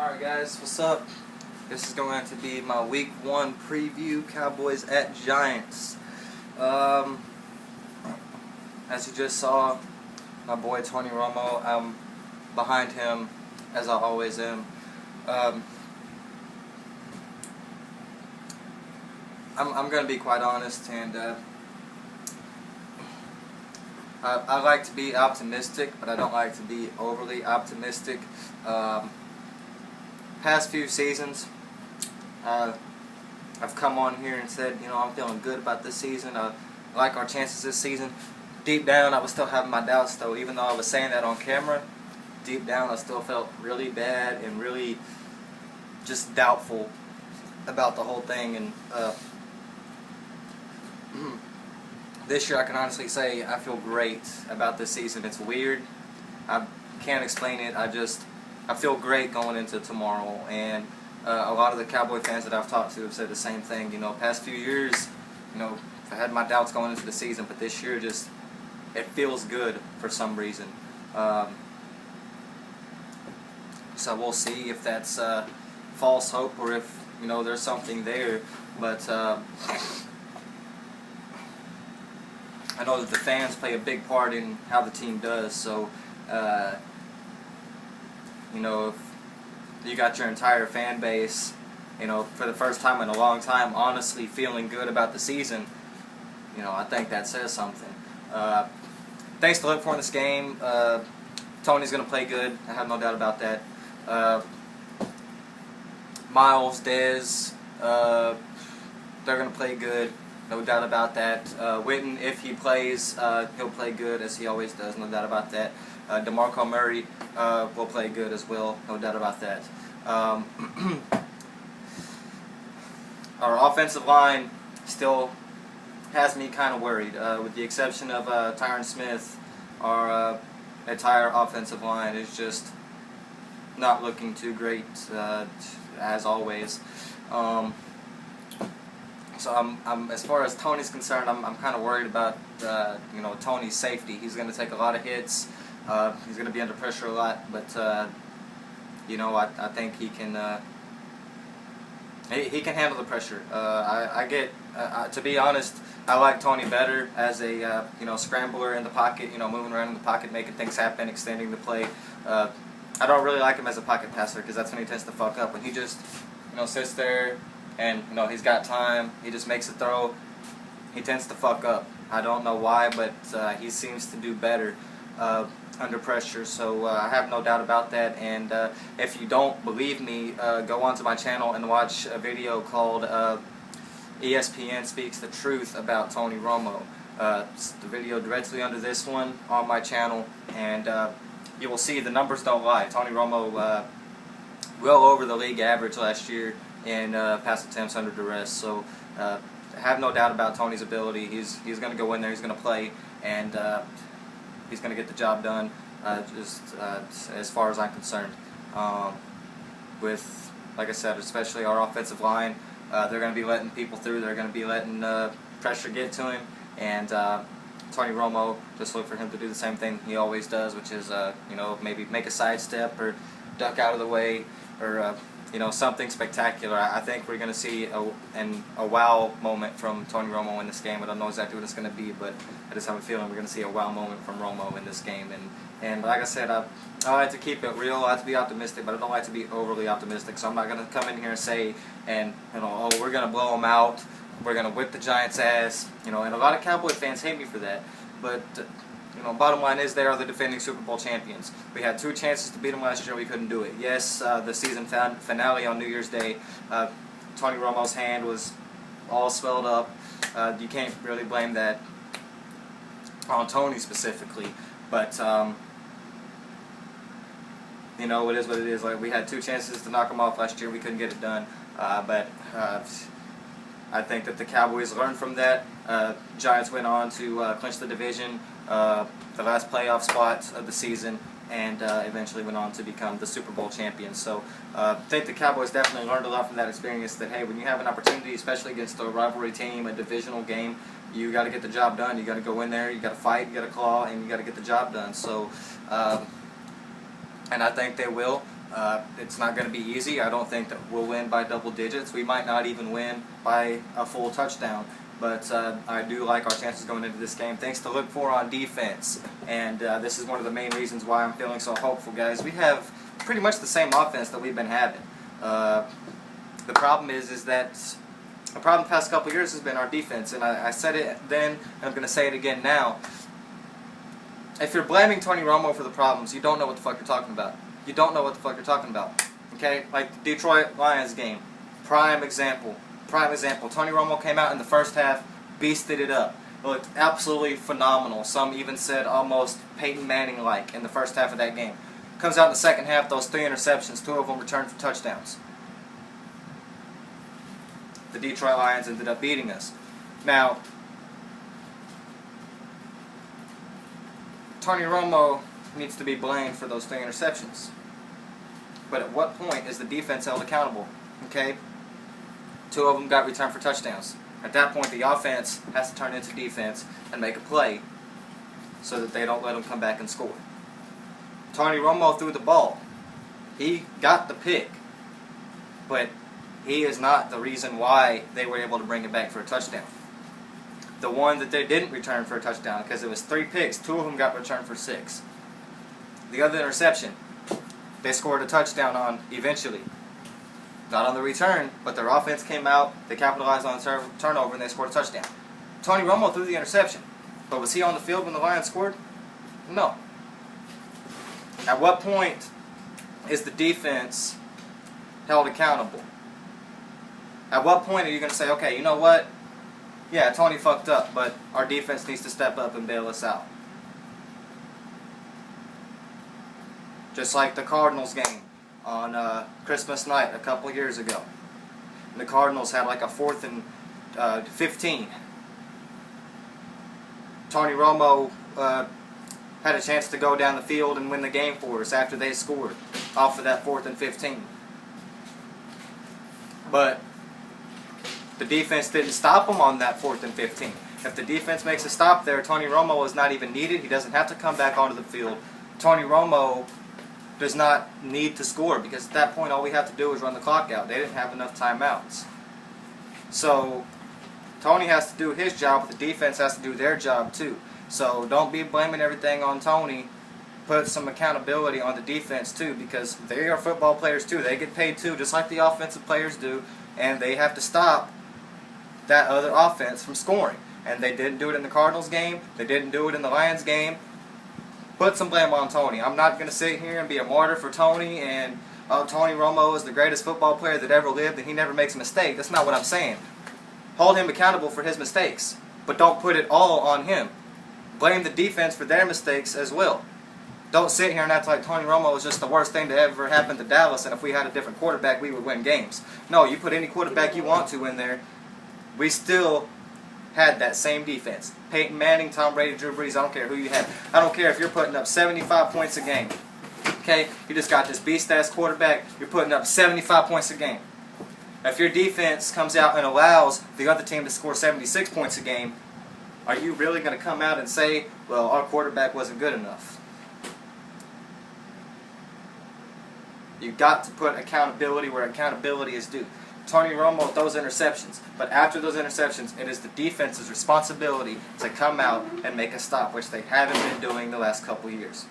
Alright guys, what's up? This is going to be my week 1 preview, Cowboys at Giants. As you just saw, my boy Tony Romo, I'm behind him as I always am. I'm going to be quite honest, and I like to be optimistic, but I don't like to be overly optimistic. Past few seasons, I've come on here and said, I'm feeling good about this season. I like our chances this season. Deep down, I was still having my doubts, though. Even though I was saying that on camera, deep down, I still felt really bad and really just doubtful about the whole thing. And this year, I can honestly say I feel great about this season. It's weird. I can't explain it. I feel great going into tomorrow, and a lot of the Cowboy fans that I've talked to have said the same thing. Past few years, I had my doubts going into the season, but this year it feels good for some reason. So we'll see if that's false hope or if there's something there. But I know that the fans play a big part in how the team does. So if you got your entire fan base, for the first time in a long time, honestly feeling good about the season, I think that says something. Things to look for in this game. Tony's going to play good. I have no doubt about that. Miles, Dez, they're going to play good. No doubt about that. Witten, if he plays, he'll play good as he always does. No doubt about that. DeMarco Murray will play good as well. No doubt about that. Our offensive line still has me kind of worried. With the exception of Tyron Smith, our entire offensive line is just not looking too great, as always. So I'm as far as Tony's concerned, I'm kind of worried about Tony's safety. He's going to take a lot of hits. He's going to be under pressure a lot, but I think he can handle the pressure. To be honest, I like Tony better as a scrambler in the pocket, moving around in the pocket, making things happen, extending the play. I don't really like him as a pocket passer because that's when he tends to fuck up. When he just sits there and he's got time, he just makes a throw, he tends to fuck up. I don't know why, but he seems to do better under pressure, so I have no doubt about that. And if you don't believe me, go onto my channel and watch a video called ESPN Speaks the Truth about Tony Romo. It's the video directly under this one on my channel, and you will see the numbers don't lie. Tony Romo well over the league average last year in pass attempts under duress, so I have no doubt about Tony's ability. He's going to go in there, he's going to play, and he's going to get the job done, as far as I'm concerned. With, like I said, especially our offensive line, they're going to be letting people through. They're going to be letting pressure get to him, and Tony Romo, just look for him to do the same thing he always does, which is maybe make a sidestep or duck out of the way, or something spectacular. I think we're going to see a wow moment from Tony Romo in this game. I don't know exactly what it's going to be, but I just have a feeling we're going to see a wow moment from Romo in this game. And like I said, I like to keep it real. I like to be optimistic, but I don't like to be overly optimistic. So I'm not going to come in here and say, oh, we're going to blow them out, we're going to whip the Giants' ass. And a lot of Cowboy fans hate me for that. But bottom line is they are the defending Super Bowl champions. We had 2 chances to beat them last year. We couldn't do it. Yes, the season finale on New Year's Day, Tony Romo's hand was all swelled up. You can't really blame that on Tony specifically. But it is what it is. Like, we had 2 chances to knock them off last year. We couldn't get it done. But I think that the Cowboys learned from that. Giants went on to clinch the division, the last playoff spot of the season, and eventually went on to become the Super Bowl champions. So I think the Cowboys definitely learned a lot from that experience, that, hey, when you have an opportunity, especially against a rivalry team, a divisional game, you got to get the job done. You got to go in there, you got to fight, you got to claw, and you got to get the job done. So, and I think they will. It's not going to be easy. I don't think that we'll win by double digits. We might not even win by a full touchdown. But I do like our chances going into this game. Things to look for on defense. And this is one of the main reasons why I'm feeling so hopeful, guys. We have pretty much the same offense that we've been having. The problem is that the problem the past couple of years has been our defense. And I said it then, and I'm going to say it again now. If you're blaming Tony Romo for the problems, you don't know what the fuck you're talking about. You don't know what the fuck you're talking about. Okay? Like the Detroit Lions game. Prime example. Prime example. Tony Romo came out in the first half, beasted it up. It looked absolutely phenomenal. Some even said almost Peyton Manning-like in the first half of that game. Comes out in the second half, those 3 interceptions, 2 of them returned for touchdowns. The Detroit Lions ended up beating us. Now, Tony Romo needs to be blamed for those 3 interceptions. But at what point is the defense held accountable? Okay? 2 of them got returned for touchdowns. At that point, the offense has to turn into defense and make a play so that they don't let them come back and score. Tony Romo threw the ball. He got the pick. But he is not the reason why they were able to bring it back for a touchdown. The one that they didn't return for a touchdown, because it was 3 picks, 2 of them got returned for 6. The other interception, they scored a touchdown on eventually. Not on the return, but their offense came out, they capitalized on the turnover, and they scored a touchdown. Tony Romo threw the interception, but was he on the field when the Lions scored? No. At what point is the defense held accountable? At what point are you going to say, okay, you know what? Yeah, Tony fucked up, but our defense needs to step up and bail us out. Just like the Cardinals game on Christmas night a couple of years ago. And the Cardinals had like a 4th and 15. Tony Romo had a chance to go down the field and win the game for us after they scored off of that 4th and 15. But the defense didn't stop them on that 4th and 15. If the defense makes a stop there, Tony Romo is not even needed. He doesn't have to come back onto the field. Tony Romo does not need to score, because at that point all we have to do is run the clock out. They didn't have enough timeouts. So Tony has to do his job, but the defense has to do their job too. So don't be blaming everything on Tony. Put some accountability on the defense too, because they are football players too. They get paid too, just like the offensive players do, and they have to stop that other offense from scoring. And they didn't do it in the Cardinals game. They didn't do it in the Lions game. Put some blame on Tony. I'm not going to sit here and be a martyr for Tony and Tony Romo is the greatest football player that ever lived and he never makes a mistake. That's not what I'm saying. Hold him accountable for his mistakes, but don't put it all on him. Blame the defense for their mistakes as well. Don't sit here and act like Tony Romo was just the worst thing to ever happen to Dallas, and if we had a different quarterback, we would win games. No, you put any quarterback you want to in there, we still had that same defense. Peyton Manning, Tom Brady, Drew Brees, I don't care who you have. I don't care if you're putting up 75 points a game. Okay? You just got this beast-ass quarterback, you're putting up 75 points a game. If your defense comes out and allows the other team to score 76 points a game, are you really going to come out and say, well, our quarterback wasn't good enough? You've got to put accountability where accountability is due. Tony Romo throws interceptions, but after those interceptions, it is the defense's responsibility to come out and make a stop, which they haven't been doing the last couple of years.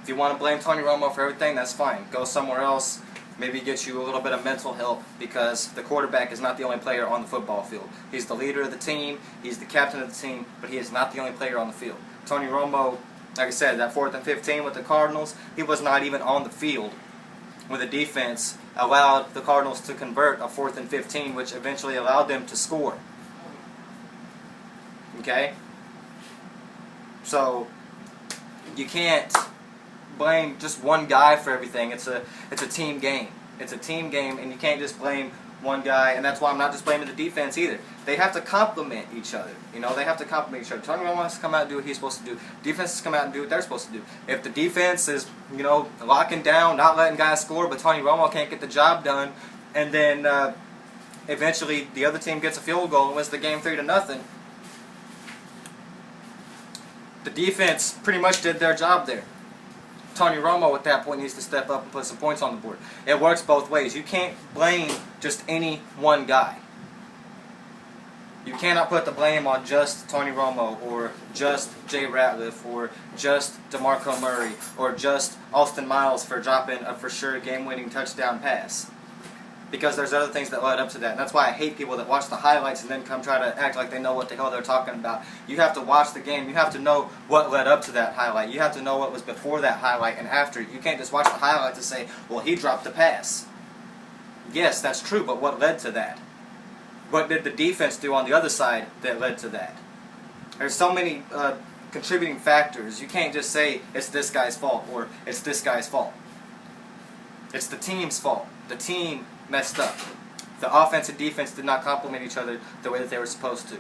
If you want to blame Tony Romo for everything, that's fine. Go somewhere else. Maybe get you a little bit of mental help, because the quarterback is not the only player on the football field. He's the leader of the team, he's the captain of the team, but he is not the only player on the field. Tony Romo, like I said, that 4th and 15 with the Cardinals, he was not even on the field when the defense allowed the Cardinals to convert a 4th and 15, which eventually allowed them to score. Okay? So, you can't blame just one guy for everything. It's a team game. It's a team game, and you can't just blame one guy, and that's why I'm not just blaming the defense either. They have to complement each other. You know, they have to complement each other. Tony Romo has to come out and do what he's supposed to do. Defense has to come out and do what they're supposed to do. If the defense is, you know, locking down, not letting guys score, but Tony Romo can't get the job done, and then eventually the other team gets a field goal and wins the game 3-0, the defense pretty much did their job there. Tony Romo at that point needs to step up and put some points on the board. It works both ways. You can't blame just any one guy. You cannot put the blame on just Tony Romo or just Jay Ratliff or just DeMarco Murray or just Austin Miles for dropping a for sure game-winning touchdown pass. Because there's other things that led up to that. And that's why I hate people that watch the highlights and then come try to act like they know what the hell they're talking about. You have to watch the game. You have to know what led up to that highlight. You have to know what was before that highlight and after. You can't just watch the highlights and say, well, he dropped the pass. Yes, that's true, but what led to that? What did the defense do on the other side that led to that? There's so many contributing factors. You can't just say it's this guy's fault or it's this guy's fault. It's the team's fault. The team messed up. The offense and defense did not complement each other the way that they were supposed to.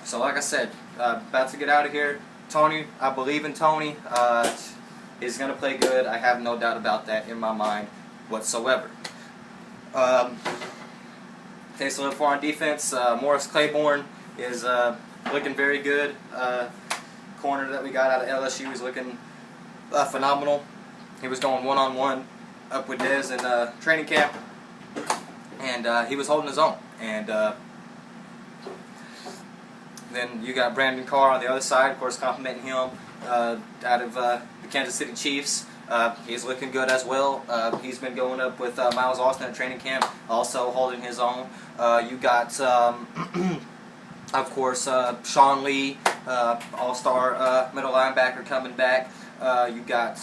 So like I said, about to get out of here. Tony, I believe in Tony. He's going to play good. I have no doubt about that in my mind whatsoever. Okay, so look for on defense, Morris Claiborne is looking very good. Corner that we got out of LSU is looking phenomenal. He was going one-on-one up with Dez in training camp, and he was holding his own. And then you got Brandon Carr on the other side, of course, complimenting him out of the Kansas City Chiefs. He's looking good as well. He's been going up with Miles Austin at training camp, also holding his own. You got, of course, Sean Lee, all-star middle linebacker coming back. You got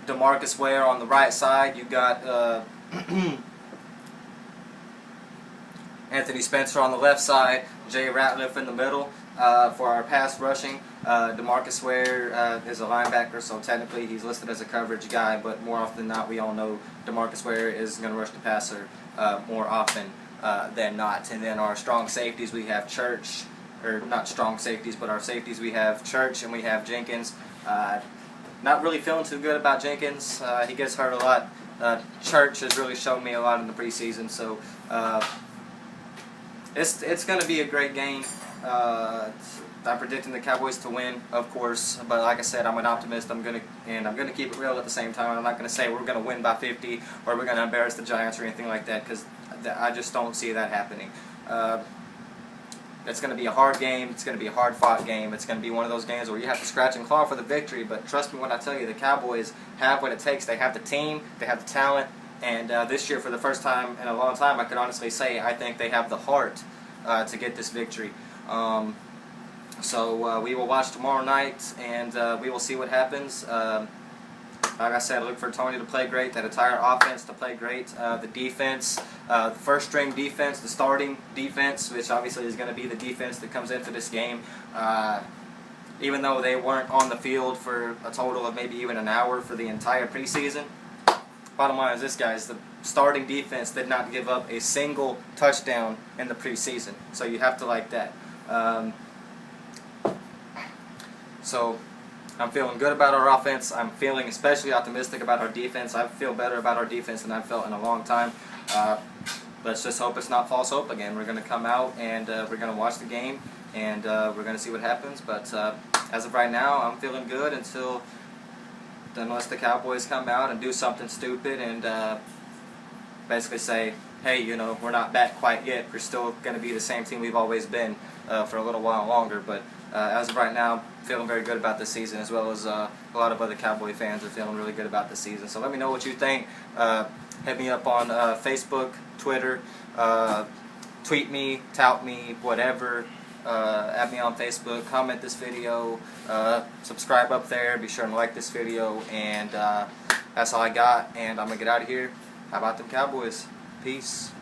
DeMarcus Ware on the right side. You got Anthony Spencer on the left side. Jay Ratliff in the middle. For our pass rushing, DeMarcus Ware is a linebacker, so technically he's listed as a coverage guy, but more often than not, we all know DeMarcus Ware is going to rush the passer more often than not. And then our strong safeties, we have Church, or not strong safeties, but our safeties, we have Church and we have Jenkins. Not really feeling too good about Jenkins. He gets hurt a lot. Church has really shown me a lot in the preseason, so it's going to be a great game. I'm predicting the Cowboys to win, of course, but like I said, I'm an optimist. I'm gonna keep it real at the same time. I'm not gonna say we're gonna win by 50 or we're gonna embarrass the Giants or anything like that, because I just don't see that happening. It's gonna be a hard game. It's gonna be a hard-fought game. It's gonna be one of those games where you have to scratch and claw for the victory. But trust me when I tell you, the Cowboys have what it takes. They have the team. They have the talent. And this year, for the first time in a long time, I could honestly say I think they have the heart to get this victory. So we will watch tomorrow night, and we will see what happens. Like I said, look for Tony to play great, that entire offense to play great, the defense, the first-string defense, the starting defense, which obviously is going to be the defense that comes into this game. Even though they weren't on the field for a total of maybe even an hour for the entire preseason, bottom line is this, guys, the starting defense did not give up a single touchdown in the preseason, so you have to like that. So I'm feeling good about our offense. I'm feeling especially optimistic about our defense. I feel better about our defense than I've felt in a long time. Let's just hope it's not false hope again. We're going to come out and we're going to watch the game, and we're going to see what happens. But as of right now, I'm feeling good unless the Cowboys come out and do something stupid and basically say, hey, you know, we're not back quite yet. We're still going to be the same team we've always been for a little while longer. But as of right now, feeling very good about this season, as well as a lot of other Cowboy fans are feeling really good about the season. So let me know what you think. Hit me up on Facebook, Twitter, tweet me, tout me, whatever. Add me on Facebook, comment this video, subscribe up there, be sure to like this video, and that's all I got, and I'm going to get out of here. How about them Cowboys? Peace.